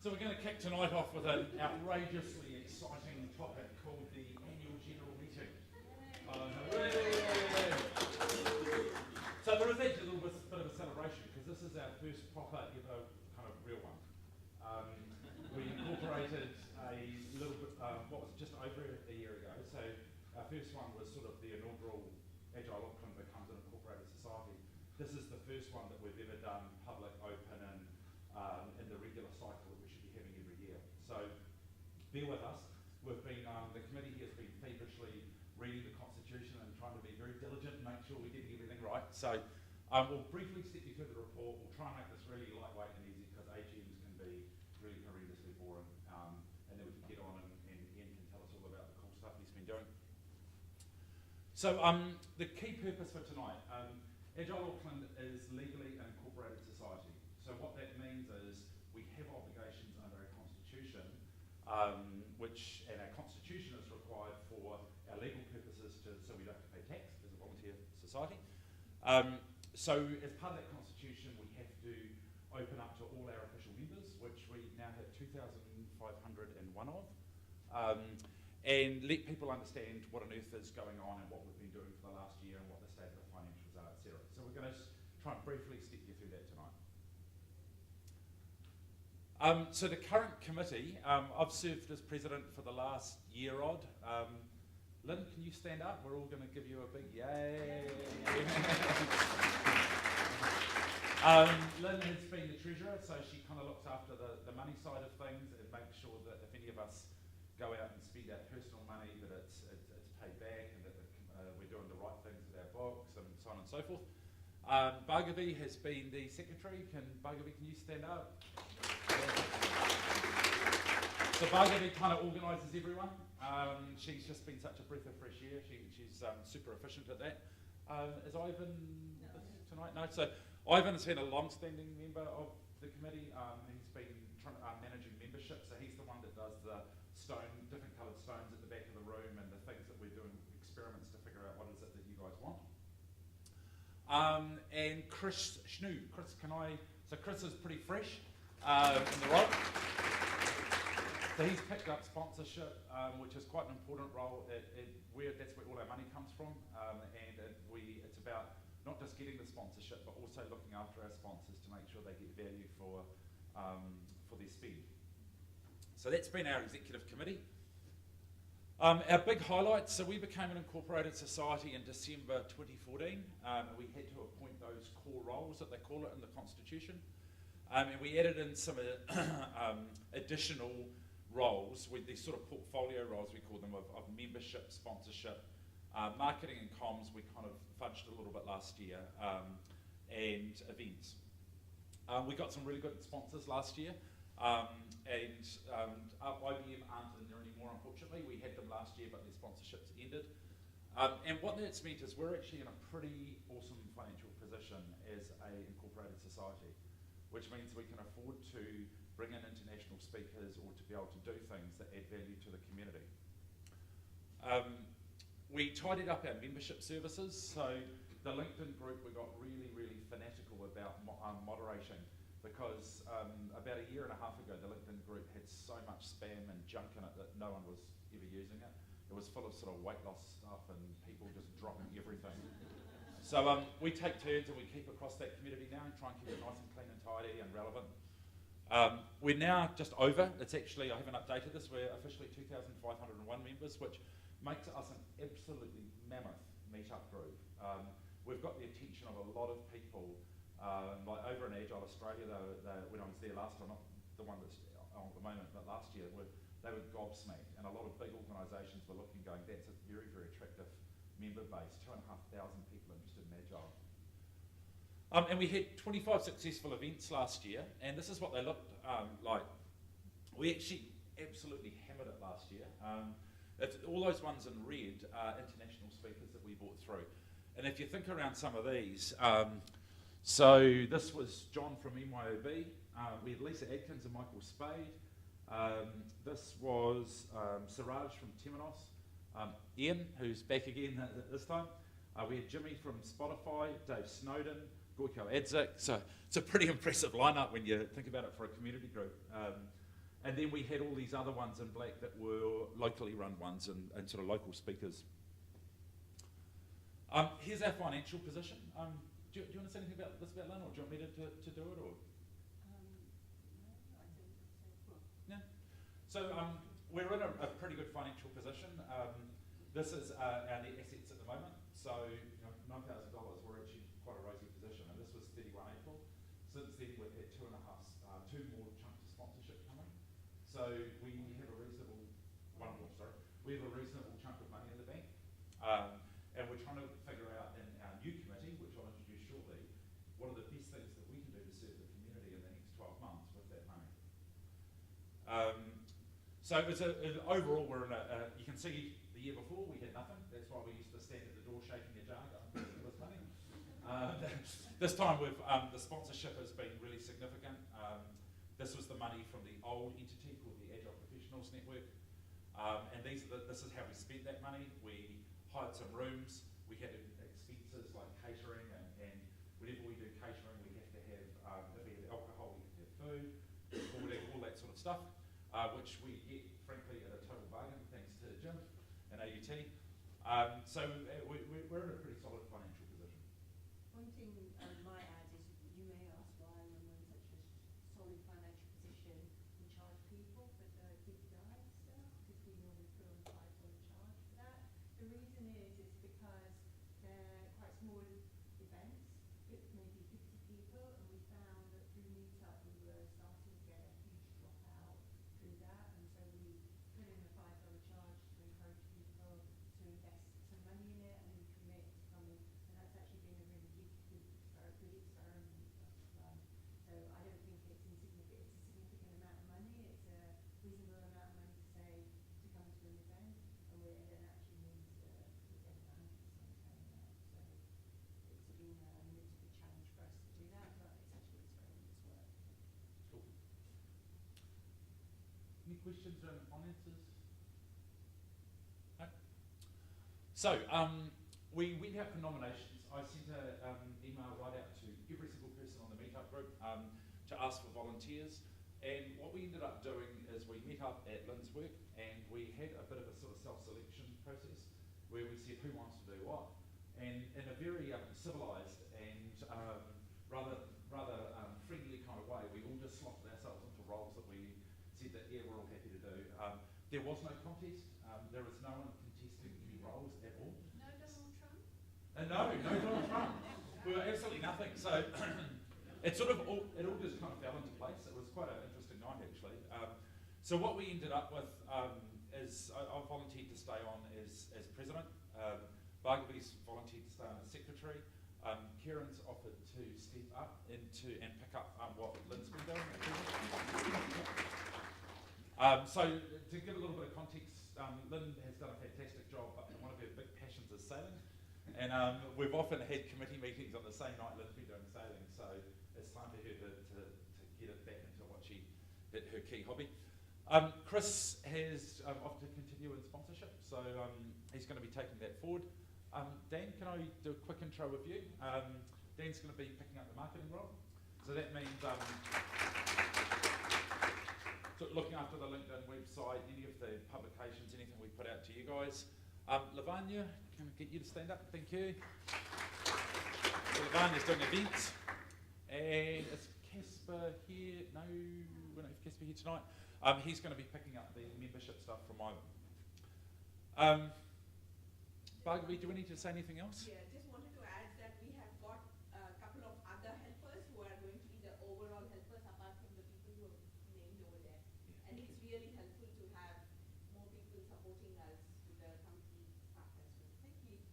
So we're going to kick tonight off with an outrageously exciting topic called the annual general meeting. So there is actually a little bit of a celebration because this is our first proper ever kind of real one. We incorporated a little bit, what was it, just over a year ago. So our first one was sort of the inaugural Agile Auckland becomes an incorporated society. This is the first one that we've ever done public, open, and in the regular cycle that we should be having every year. So bear with us. We've been, the committee has been feverishly reading the Constitution and trying to be very diligent and make sure we're getting everything right. So we'll briefly step you through the report. We'll try and make this really lightweight and easy because AGMs can be really horrendously boring. And then we can get on and Ian can tell us all about the cool stuff he's been doing. So the key purpose for tonight, Agile Auckland is legally an incorporated society. So what that means is we have obligations under our constitution, and our constitution is required for our legal purposes so we don't have to pay tax as a volunteer society. So as part of that constitution, we have to open up to all our official members, which we now have 2,501 of, and let people understand what on earth is going on and what we've been doing for the last year and what the state of the financials are, etc. So we're going to try and briefly step you through that tonight. So the current committee, I've served as president for the last year odd. Lynn, can you stand up? We're all going to give you a big yay. Lynn has been the treasurer, so she kind of looks after the money side of things and makes sure that if any of us go out and spend our personal money, that it's paid back and that we're doing the right things with our books and so on and so forth. Bhargavi has been the secretary. Bhargavi, can you stand up? So Bhargavi kind of organises everyone. She's just been such a breath of fresh air. She's super efficient at that. Is Ivan tonight? No. So Ivan has been a long-standing member of the committee. He's been managing membership. So he's the one that does the different coloured stones at the back of the room and the things that we're doing, experiments to figure out what is it that you guys want. And Chris Schnu. So Chris is pretty fresh in the role. So he's picked up sponsorship, which is quite an important role. That's where all our money comes from, and it's about not just getting the sponsorship, but also looking after our sponsors to make sure they get value for their spend. So that's been our executive committee. Our big highlights, so we became an incorporated society in December 2014. We had to appoint those core roles that they call it in the Constitution. And we added in some additional roles, with these sort of portfolio roles, we call them, of membership, sponsorship, marketing and comms, we kind of fudged a little bit last year, and events. We got some really good sponsors last year, and IBM aren't in there anymore, unfortunately. We had them last year, but their sponsorships ended. And what that's meant is we're actually in a pretty awesome financial position as an incorporated society, which means we can afford to bring in international speakers or to be able to do things that add value to the community. We tidied up our membership services. So the LinkedIn group, we got really, really fanatical about moderation because about a year and a half ago, the LinkedIn group had so much spam and junk in it that no one was ever using it. It was full of sort of weight loss stuff and people just dropping everything. So we take turns and we keep across that community now and try and keep it nice and clean and tidy and relevant. We're now just over. It's actually, I haven't updated this, we're officially 2,501 members, which makes us an absolutely mammoth meetup group. We've got the attention of a lot of people, like over in Agile Australia, when I was there last time, not the one that's on at the moment, but last year, they were gobsmacked, and a lot of big organisations were looking, going, that's a very, very attractive member base, 2,500 people interested in Agile. And we had 25 successful events last year, and this is what they looked like. We actually absolutely hammered it last year. All those ones in red are international speakers that we brought through. And if you think around some of these, so this was John from MYOB, we had Lisa Adkins and Michael Spade. This was Siraj from Temenos, Ian, who's back again this time. We had Jimmy from Spotify, Dave Snowden, Goiko Adzik. So it's a pretty impressive lineup when you think about it for a community group. And then we had all these other ones in black that were locally run ones and sort of local speakers. Here's our financial position. Do you want to say anything about this about Lynn, or do you want me to do it, or? No, I don't. So we're in a pretty good financial position. This is our net assets at the moment. So $9,000, we're actually quite a rosy position, and this was 31 April. Since then, we've had two more chunks of sponsorship coming. So we have a reasonable chunk of money in the bank, and we're trying to figure out in our new committee, which I'll introduce shortly, what are the best things that we can do to serve the community in the next 12 months with that money. So overall, we're in you can see the year before we had nothing. That's why we used to stand at the door shaking a jar going, "Give us money." This time the sponsorship has been really significant. This was the money from the old entity called the Agile Professionals Network, and this is how we spent that money. We hired some rooms. We had expenses like catering, and whenever we do catering, we have to have, if we have alcohol, we have to have food, all that sort of stuff, which we get, frankly, at a total bargain, thanks to Jim and AUT. So we're in a pretty solid financial position. One thing I might add is you may ask why, when we're in such a solid financial position, we charge people for the big dive stuff, because we normally put on $5 charge for that. The reason is because they're quite small events, with maybe 50 people, and we found that through Meetup we were starting to get a huge dropout through that, and so we put in a $5 charge to encourage people to invest some money in it, and then commit to coming, and that's actually been a really good experiment for us to run. So I don't think it's insignificant. It's a significant amount of money. It's a reasonable amount of money to say to come to an event, and it then actually means we're getting 100% turning up. So it's been a bit of a challenge for us to do that, but it's actually an experiment that's worked. Cool. Any questions around finances? No? So we went out for nominations. I sent an email right out to every single person on the Meetup group to ask for volunteers. And what we ended up doing is we met up at Lynn's work, and we had a bit of a sort of self-selection process where we said who wants to do what. And in a very civilised and rather friendly kind of way, we all just slotted ourselves into roles that we said that, yeah, we're all happy to do. There was no contest. There was no one contesting any roles at all. No Donald Trump? No Donald Trump. We were absolutely nothing. So it all just kind of fell into place. It was quite an interesting night, actually. So what we ended up with is I volunteered to stay on as president. Bargaby's volunteered to stay on as secretary. Kieran's offered to step up and pick up what Lynn's been doing. So to give a little bit of context, Lynn has done a fantastic job, but one of her big passions is sailing. And we've often had committee meetings on the same night Lynn's been doing sailing, so it's time for her to get it back into her key hobby. Chris has offered to continue in sponsorship, so he's going to be taking that forward. Dan, can I do a quick intro with you? Dan's going to be picking up the marketing role, so that means looking after the LinkedIn website, any of the publications, anything we put out to you guys. Lavanya, can I get you to stand up? Thank you. So Lavanya's doing events. And is Casper here? No, we don't have Casper here tonight. He's going to be picking up the membership stuff from Ivan. Bargaby, do we need to say anything else? Yeah, just wanted to add that we have got a couple of other helpers who are going to be the overall helpers apart from the people who are named over there. Yeah. And it's really helpful to have more people supporting us with the committee stuff as well. Thank you.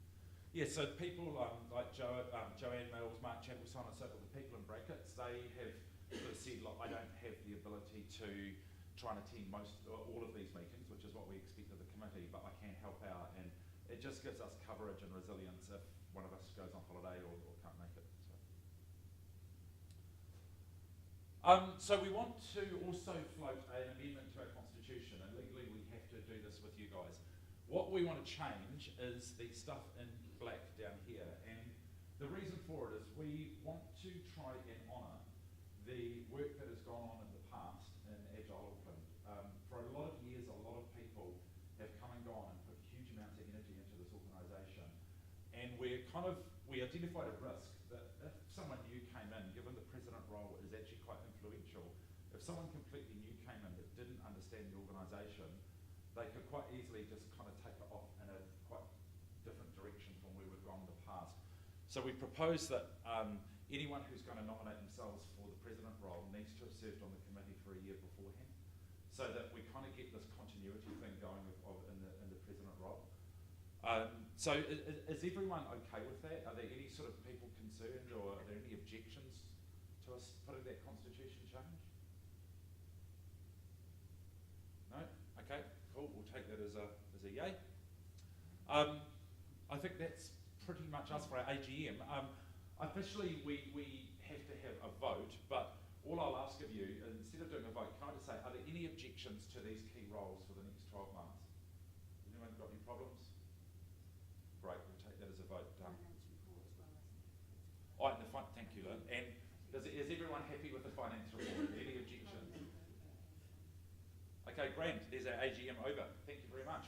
Yeah, so people like Joanne Mills, Mark Chappell, so on and so forth, the people in brackets, they have sort of said, look, I don't have the ability to try and attend all of these meetings, which is what we expect of the committee, but I can help out, and it just gives us coverage and resilience if one of us goes on holiday or can't make it. So we want to also float an amendment to our constitution, and legally we have to do this with you guys. What we want to change is the stuff in black down here, and the reason for it is we want to try and honour the work that has gone on in the past in Agile Auckland. and we identified a risk that if someone new came in, given the president role is actually quite influential, if someone completely new came in that didn't understand the organisation, they could quite easily just kind of take it off in a quite different direction from where we've gone in the past. So we propose that anyone who's going to nominate themselves for the president role needs to have served on the committee for a year beforehand, so that we kind of get this continuity thing going in the president role. So is everyone okay with that? Are there any sort of people concerned, or are there any objections to us putting that constitution change? No? Okay, cool, we'll take that as a yay. I think that's pretty much us for our AGM. Officially, we have to have a vote, but all I'll ask of you, instead of doing a vote, can I just say, are there any objections to these key roles for the next 12 months? Has anyone got any problems? Great, we'll take that as a vote. Finance report as well, I think. Oh, in the front, thank you, Lynn. And is everyone happy with the finance report? Any objections? Okay, grand. There's our AGM over. Thank you very much.